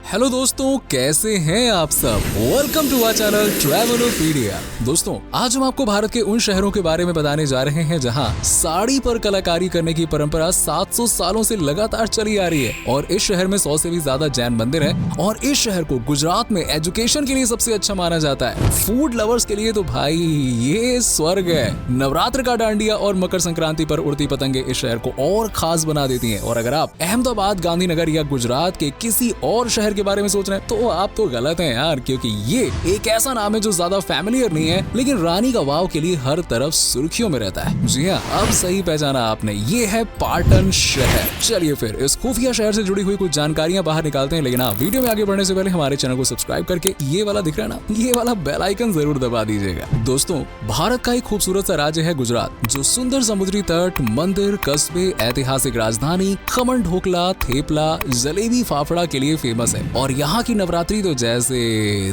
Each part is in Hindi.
हेलो दोस्तों, कैसे हैं आप सब। Welcome to our channel Travelopedia. दोस्तों, आज हम आपको भारत के उन शहरों के बारे में बताने जा रहे हैं जहां साड़ी पर कलाकारी करने की परंपरा 700 सालों से लगातार चली आ रही है और इस शहर में 100 से भी ज्यादा जैन मंदिर हैं और इस शहर को गुजरात में एजुकेशन के लिए सबसे अच्छा माना जाता है। फूड लवर्स के लिए तो भाई ये स्वर्ग है। नवरात्र का डांडिया और मकर संक्रांति पर उड़ती पतंगे इस शहर को और खास बना देती हैं। और अगर आप अहमदाबाद, गांधीनगर या गुजरात के किसी और शहर के बारे में सोच रहे हैं तो आप तो गलत हैं यार, क्योंकि ये एक ऐसा नाम है जो ज्यादा फैमिलियर नहीं है लेकिन रानी का वाव के लिए हर तरफ सुर्खियों में रहता है। जी हाँ, अब सही पहचाना आपने, ये है पाटन शहर। चलिए फिर इस खुफिया शहर से जुड़ी हुई कुछ जानकारियां बाहर निकालते हैं, लेकिन वीडियो में आगे बढ़ने से पहले हमारे चैनल को सब्सक्राइब करके ये वाला दिख रहा है ना, ये वाला बेल आइकन जरूर दबा दीजिएगा। दोस्तों, भारत का एक खूबसूरत सा राज्य है गुजरात, जो सुंदर समुद्री तट, मंदिर, कस्बे, ऐतिहासिक राजधानी, खमन ढोकला, थेपला, जलेबी, फाफड़ा के लिए फेमस है। और यहाँ की नवरात्रि तो जैसे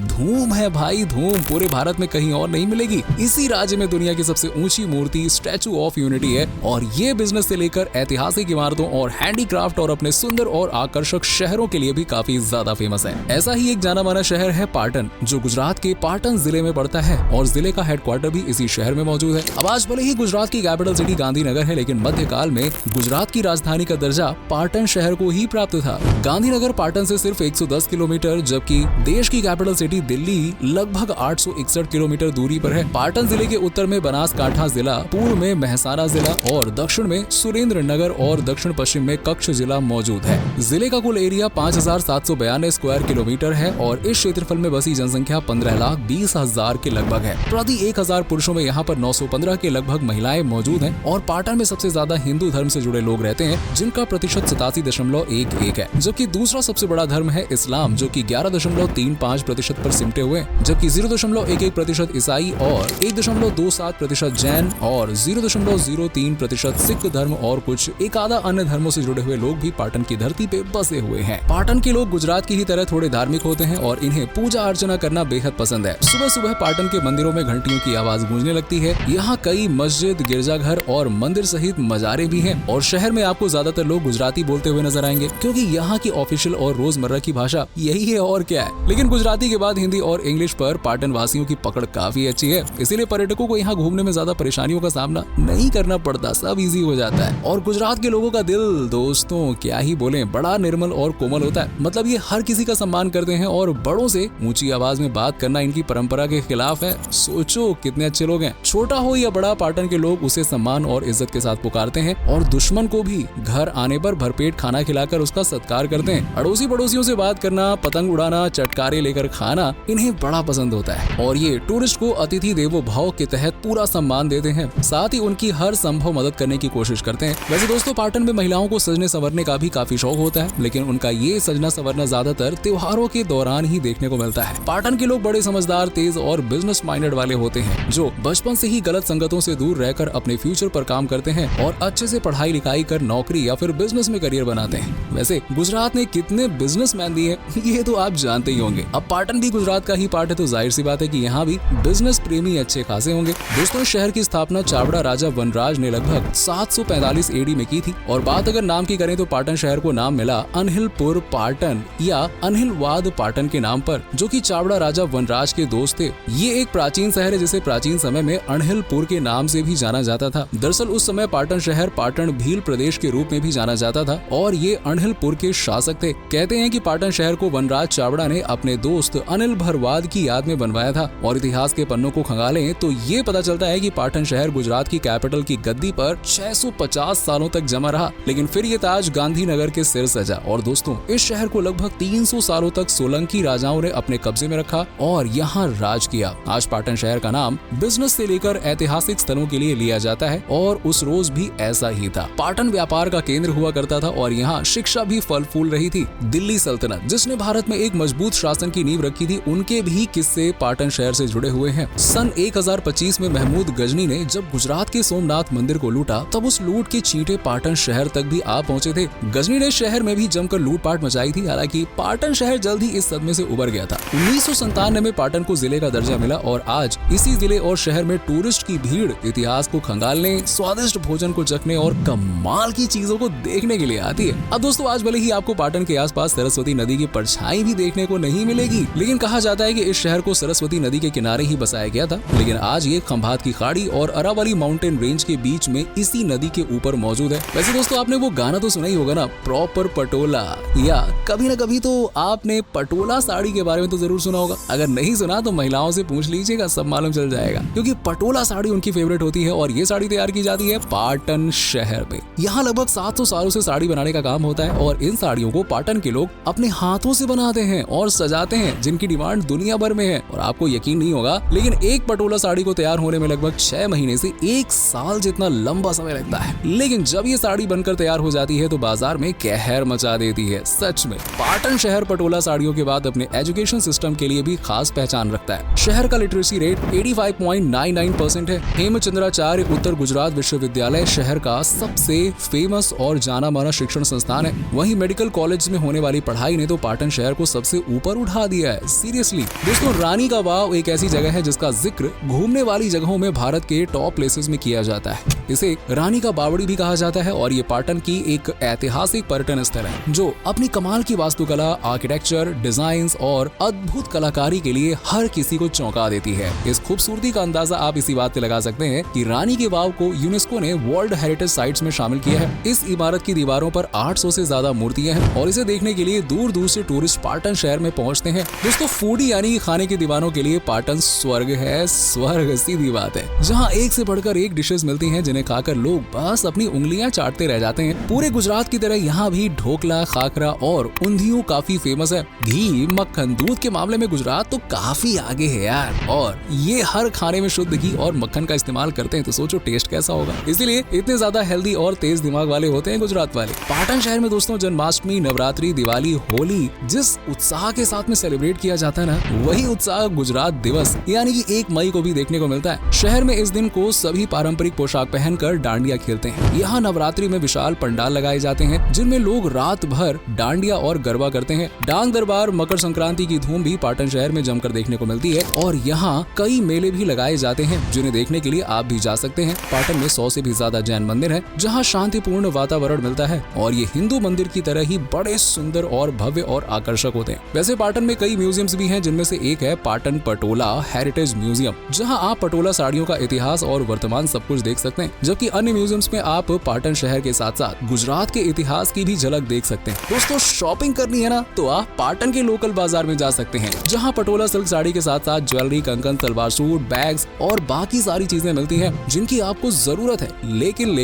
धूम है भाई, धूम पूरे भारत में कहीं और नहीं मिलेगी। इसी राज्य में दुनिया की सबसे ऊंची मूर्ति स्टैचू ऑफ यूनिटी है और ये बिजनेस से लेकर ऐतिहासिक इमारतों और हैंडीक्राफ्ट और अपने सुंदर और आकर्षक शहरों के लिए भी काफी ज्यादा फेमस है। ऐसा ही एक जाना माना शहर है पाटन, जो गुजरात के पाटन जिले में पड़ता है और जिले का हेडक्वार्टर भी इसी शहर में मौजूद है। अब आज भले ही गुजरात की कैपिटल सिटी गांधीनगर है, लेकिन मध्यकाल में गुजरात की राजधानी का दर्जा पाटन शहर को ही प्राप्त था। गांधीनगर पाटन से सिर्फ 110 किलोमीटर, जबकि देश की कैपिटल सिटी दिल्ली लगभग 861 किलोमीटर दूरी पर है। पाटन जिले के उत्तर में बनासकांठा जिला, पूर्व में मेहसाना जिला और दक्षिण में सुरेंद्र नगर और दक्षिण पश्चिम में कच्छ जिला मौजूद है। जिले का कुल एरिया 5792 स्क्वायर किलोमीटर है और इस क्षेत्रफल में बसी जनसंख्या 15,20,000 के लगभग है। प्रति 1000 पुरुषों में यहाँ पर 915 के लगभग महिलाएं मौजूद हैं और पाटन में सबसे ज्यादा हिंदू धर्म से जुड़े लोग रहते हैं, जिनका प्रतिशत 87.11 है, जबकि दूसरा सबसे बड़ा धर्म है इस्लाम, जो कि 11.35% पर सिमटे हुए, जबकि 0.11% ईसाई और 1.27% जैन और 0.03% सिख धर्म और कुछ एक आधा अन्य धर्मों से जुड़े हुए लोग भी पाटन की धरती पे बसे हुए हैं। पाटन के लोग गुजरात की ही तरह थोड़े धार्मिक होते हैं और इन्हें पूजा अर्चना करना बेहद पसंद है। सुबह सुबह पाटन के मंदिरों में घंटियों की आवाज गूंजने लगती है। यहाँ कई मस्जिद, गिरजाघर और मंदिर सहित मजारे भी हैं और शहर में आपको ज्यादातर लोग गुजराती बोलते हुए नजर आएंगे, क्योंकि यहाँ की ऑफिशियल और रोजमर्रा की भाषा यही है और क्या है। लेकिन गुजराती के बाद हिंदी और इंग्लिश पर पाटन वासियों की पकड़ काफी अच्छी है, इसीलिए पर्यटकों को यहाँ घूमने में ज्यादा परेशानियों का सामना नहीं करना पड़ता, सब इजी हो जाता है। और गुजरात के लोगों का दिल दोस्तों क्या ही बोले, बड़ा निर्मल और कोमल होता है। मतलब ये हर किसी का सम्मान करते हैं और बड़ों से ऊंची आवाज में बात करना इनकी परंपरा के खिलाफ है। सोचो कितने अच्छे लोग हैं। छोटा हो या बड़ा, पाटन के लोग उसे सम्मान और इज्जत के साथ पुकारते हैं और दुश्मन को भी घर आने पर भरपेट खाना खिलाकर उसका सत्कार करते हैं। अड़ोसी पड़ोसियों से बात करना, पतंग उड़ाना, चटकारे लेकर खाना इन्हें बड़ा पसंद होता है और ये टूरिस्ट को अतिथि देवो भव के तहत पूरा सम्मान देते हैं, साथ ही उनकी हर संभव मदद करने की कोशिश करते हैं। वैसे दोस्तों, पाटन में महिलाओं को सजने संवरने का भी काफी शौक होता है, लेकिन उनका ये सजना संवरना ज्यादातर त्योहारों के दौरान ही देखने को मिलता है। पाटन के लोग बड़े समझदार, तेज और बिजनेस माइंडेड वाले होते हैं, जो बचपन से ही गलत संगतों से दूर रहकर अपने फ्यूचर पर काम करते हैं और अच्छे से पढ़ाई लिखाई कर नौकरी या फिर बिजनेस में करियर बनाते हैं। वैसे गुजरात ने कितने बिजनेसमैन दिए ये तो आप जानते ही होंगे। अब पाटन भी गुजरात का ही पार्ट है, तो जाहिर सी बात है कि यहाँ भी बिजनेस प्रेमी अच्छे खासे होंगे। दोस्तों, शहर की स्थापना चावड़ा राजा वनराज ने लगभग 745 एडी में की थी और बात अगर नाम की करें तो पाटन शहर को नाम मिला अनहिलपुर पाटन या अनहिलवाद पाटन के नाम पर, जो कि चावड़ा राजा वनराज के दोस्त थे। ये एक प्राचीन शहर है जिसे प्राचीन समय में अनहिलपुर के नाम से भी जाना जाता था। दरअसल उस समय पाटन शहर पाटन भील प्रदेश के रूप में भी जाना जाता था और ये अनहिलपुर के शासक थे। कहते हैं कि पाटन शहर को वनराज चावड़ा ने अपने दोस्त अनिल भरवाद की याद में बनवाया था और इतिहास के पन्नों को खंगालें तो ये पता चलता है कि पाटन शहर गुजरात की कैपिटल की गद्दी पर 650 सालों तक जमा रहा, लेकिन फिर ये ताज गांधीनगर के सिर सजा। और दोस्तों, इस शहर को लगभग 300 सालों तक सोलंकी राजाओं ने अपने कब्जे में रखा और यहाँ राज किया। आज पाटन शहर का नाम बिजनेस से लेकर ऐतिहासिक स्थलों के लिए लिया जाता है और उस रोज भी ऐसा ही था। पाटन व्यापार का केंद्र हुआ करता था और यहाँ शिक्षा भी फल फूल रही थी। दिल्ली सल्तनत, जिसने भारत में एक मजबूत शासन की नींव रखी थी, उनके भी किस्से पाटन शहर से जुड़े हुए हैं। सन 1025 में महमूद गजनी ने जब गुजरात के सोमनाथ मंदिर को लूटा, तब उस लूट के छींटे पाटन शहर तक भी आ पहुंचे थे। गजनी ने शहर में भी जमकर लूटपाट मचाई थी, हालांकि पाटन शहर जल्द ही इस सदमे से उबर गया था। 1997 में पाटन को जिले का दर्जा मिला और आज इसी जिले और शहर में टूरिस्ट की भीड़ इतिहास को खंगालने, स्वादिष्ट भोजन को चखने और कमाल की चीजों को देखने के लिए आती है। अब दोस्तों, आज भले ही आपको पाटन के आसपास सरस्वती नदी नदी की परछाई भी देखने को नहीं मिलेगी। लेकिन कहा जाता है कि इस शहर को सरस्वती नदी के किनारे ही बसाया गया था, लेकिन आज ये खंभात की खाड़ी और अरावली माउंटेन रेंज के बीच में इसी नदी के ऊपर मौजूद है। वैसे दोस्तों, आपने वो गाना तो सुना ही होगा ना, प्रॉपर पटोला, या कभी ना कभी तो आपने पटोला साड़ी के बारे में तो जरूर सुना होगा। अगर नहीं सुना तो महिलाओं से पूछ लीजिएगा, सब मालूम चल जाएगा, क्योंकि पटोला साड़ी उनकी फेवरेट होती है और ये साड़ी तैयार की जाती है पाटन शहर में। यहाँ लगभग 700 सालों से साड़ी बनाने का काम होता है और इन साड़ियों को पाटन के लोग अपने हाथों से बनाते हैं और सजाते हैं, जिनकी डिमांड दुनिया भर में है। और आपको यकीन नहीं होगा, लेकिन एक पटोला साड़ी को तैयार होने में लगभग 6 महीने से 1 साल जितना लंबा समय लगता है। लेकिन जब ये साड़ी बनकर तैयार हो जाती है तो बाजार में कहर मचा देती है। सच में पाटन शहर पटोला साड़ियों के बाद अपने एजुकेशन सिस्टम के लिए भी खास पहचान रखता है। शहर का लिटरेसी रेट 85.99% है। हेमचंद्राचार्य उत्तर गुजरात विश्वविद्यालय शहर का सबसे फेमस और जाना माना शिक्षण संस्थान है। वहीं मेडिकल कॉलेज में होने वाली पढ़ाई ने तो पाटन शहर को सबसे ऊपर उठा दिया है। सीरियसली दोस्तों, रानी का वाव एक ऐसी जगह है जिसका जिक्र घूमने वाली जगहों में भारत के टॉप प्लेसेस में किया जाता है। इसे रानी का बावड़ी भी कहा जाता है और ये पाटन की एक ऐतिहासिक पर्यटन स्थल है जो अपनी कमाल की वास्तुकला, आर्किटेक्चर, डिजाइन और अद्भुत कलाकारी के लिए हर किसी को चौंका देती है। इस खूबसूरती का अंदाजा आप इसी बात से लगा सकते हैं कि रानी के वाव को यूनेस्को ने वर्ल्ड हेरिटेज साइट्स में शामिल किया है। इस इमारत की दीवारों पर 800 से ज्यादा मूर्तियां हैं और इसे देखने के लिए दूर दूर से टूरिस्ट पाटन शहर में पहुंचते हैं। दोस्तों, फूडी यानी खाने के दीवानों के लिए पाटन स्वर्ग है। स्वर्ग सीधी बात है, जहाँ एक से बढ़कर एक डिशेस मिलती हैं जिन्हें खाकर लोग बस अपनी उंगलियां चाटते रह जाते हैं। पूरे गुजरात की तरह यहाँ भी ढोकला, खाखरा और ऊंधियों काफी फेमस है। घी, मक्खन, दूध के मामले में गुजरात तो काफी आगे है यार। और ये हर खाने में शुद्ध घी और मक्खन का इस्तेमाल करते हैं, तो सोचो टेस्ट कैसा होगा। इसीलिए इतने ज्यादा हेल्दी और तेज दिमाग वाले होते हैं गुजरात वाले। पाटन शहर में दोस्तों जन्माष्टमी, नवरात्रि, दिवाली, होली जिस उत्साह के साथ में सेलिब्रेट किया जाता है ना, वही उत्साह गुजरात दिवस यानी कि 1 मई को भी देखने को मिलता है। शहर में इस दिन को सभी पारंपरिक पोशाक पहनकर डांडिया खेलते हैं। यहाँ नवरात्रि में विशाल पंडाल लगाए जाते हैं जिनमें लोग रात भर डांडिया और गरबा करते हैं। डांग दरबार, मकर संक्रांति की धूम भी पाटन शहर में जमकर देखने को मिलती है और यहाँ कई मेले भी लगाए जाते हैं जिन्हें देखने के लिए आप भी जा सकते हैं। पाटन में 100 से भी ज्यादा जैन मंदिर है जहाँ शांतिपूर्ण वातावरण मिलता है और ये हिंदू मंदिर की तरह ही बड़े सुंदर और भव्य और आकर्षक होते हैं। वैसे पाटन में कई म्यूजियम्स भी हैं जिनमें से एक है पाटन पटोला हेरिटेज म्यूजियम, जहाँ आप पटोला साड़ियों का इतिहास और वर्तमान सब कुछ देख सकते हैं। जबकि अन्य म्यूजियम्स में आप पाटन शहर के साथ साथ गुजरात के इतिहास की भी झलक देख सकते हैं। दोस्तों, शॉपिंग करनी है ना तो आप पाटन के लोकल बाजार में जा सकते हैं, जहां पटोला सिल्क साड़ी के साथ साथ ज्वेलरी, कंगन, सलवार सूट, बैग्स और बाकी सारी चीजें मिलती हैं जिनकी आपको जरूरत है। लेकिन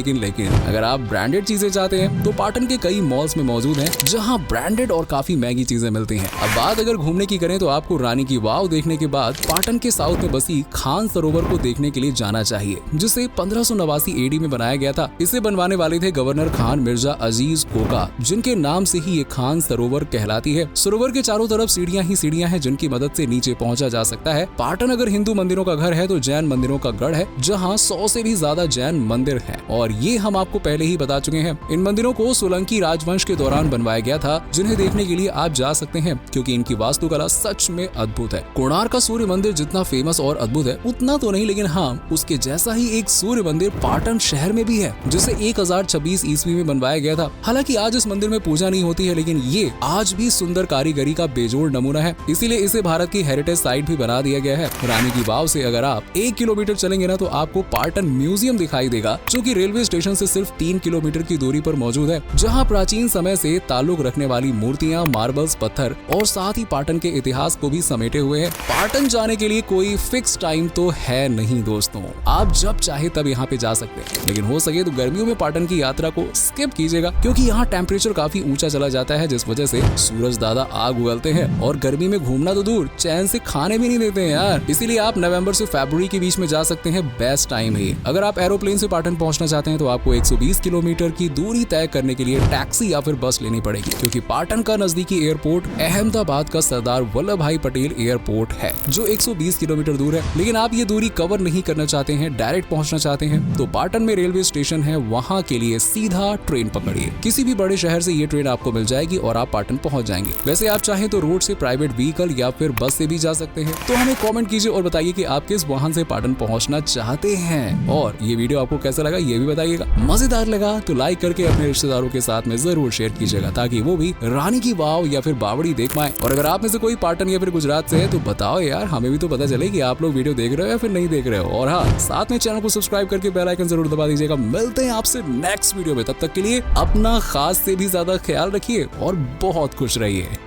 अगर आप ब्रांडेड चीजें चाहते हैं तो पाटन के कई मॉल्स में मौजूद हैं जहां ब्रांडेड और काफी महंगी चीजें मिलती हैं। अब बात अगर घूमने की करें तो आपको रानी की वाव देखने के बाद पाटन के साउथ में बसी खान सरोवर को देखने के लिए जाना चाहिए, जिसे 1589 एडी में बनाया गया था। इसे बनवाने वाले थे गवर्नर खान मिर्जा अजीज कोका, जिनके नाम से ही ये खान सरोवर कहलाती है। सरोवर के चारों तरफ सीढ़ियां ही सीढ़ियां हैं जिनकी मदद से नीचे पहुंचा जा सकता है। पाटन अगर हिंदू मंदिरों का घर है तो जैन मंदिरों का गढ़ है, जहां 100 से भी ज्यादा जैन मंदिर हैं और ये हम आपको पहले ही बता चुके हैं। इन मंदिरों को सोलंकी राजवंश के दौरान बनवाया गया था, जिन्हें देखने के लिए आप जा सकते हैं क्योंकि इनकी वास्तुकला सच में अद्भुत है। कोणार्क का सूर्य मंदिर जितना फेमस और अद्भुत है उतना तो नहीं, लेकिन हाँ, उसके जैसा ही एक सूर्य मंदिर पाटन शहर में भी है, जिसे 1026 ईस्वी में बनवाया गया था। हालांकि आज इस मंदिर में पूजा नहीं होती है, लेकिन ये आज भी सुंदर कारीगरी का बेजोड़ नमूना है, इसीलिए इसे भारत की हेरिटेज साइट भी बना दिया गया है। रानी की वाव से अगर आप 1 किलोमीटर चलेंगे ना तो आपको पाटन म्यूजियम दिखाई देगा, जो कि रेलवे स्टेशन से सिर्फ 3 किलोमीटर की दूरी पर मौजूद है, जहाँ प्राचीन समय से ताल्लुक रखने वाली मूर्तियाँ, मार्बल्स, पत्थर और साथ ही पाटन के इतिहास को भी समेटे हुए हैं। पाटन जाने के लिए कोई फिक्स टाइम तो है नहीं दोस्तों, आप जब चाहे तब यहाँ पे जा सकते हैं, लेकिन हो सके तो गर्मियों में पाटन की यात्रा को स्किप कीजिएगा क्योंकि यहाँ टेम्परेचर काफी ऊंचा चला जाता है, जिस वजह से सूरज दादा आग उगलते हैं और गर्मी में घूमना तो दूर, चैन से खाने भी नहीं देते हैं यार। इसीलिए आप नवंबर से फरवरी के बीच में जा सकते हैं, बेस्ट टाइम है। अगर आप एरोप्लेन से पाटन पहुंचना चाहते हैं तो आपको 120 किलोमीटर की दूरी तय करने के लिए टैक्सी या फिर बस लेनी पड़ेगी, क्योंकि पाटन का नजदीकी एयरपोर्ट अहमदाबाद का सरदार वल्लभ भाई पटेल एयरपोर्ट है, जो 120 किलोमीटर दूर है। लेकिन आप ये दूरी कवर नहीं करना चाहते हैं, डायरेक्ट पहुंचना चाहते हैं, तो पाटन में रेलवे स्टेशन है, वहां के लिए सीधा ट्रेन पकड़िए। किसी भी बड़े शहर से ये ट्रेन आपको मिल जाएगी और आप पाटन पहुंच जाएंगे। वैसे आप चाहें तो रोड से, प्राइवेट व्हीकल या फिर बस से भी जा सकते हैं। तो हमें कमेंट कीजिए और बताइए कि आप किस वाहन से पाटन पहुंचना चाहते हैं, और ये वीडियो आपको कैसा लगा ये भी बताइएगा। मजेदार लगा तो लाइक करके अपने रिश्तेदारों के साथ में जरूर शेयर कीजिएगा, ताकि वो भी रानी की साड़ी, वाव या फिर बावड़ी देख पाए। और अगर आप में से कोई पाटन या फिर गुजरात से है तो बताओ यार, हमें भी तो पता चले कि आप लोग वीडियो देख रहे हो या फिर नहीं देख रहे हो। और हाँ, साथ में चैनल को सब्सक्राइब करके बेल आइकन जरूर दबा दीजिएगा। मिलते हैं आपसे नेक्स्ट वीडियो में, तब तक के लिए अपना खास से भी ज्यादा ख्याल रखिए और बहुत खुश रहिए।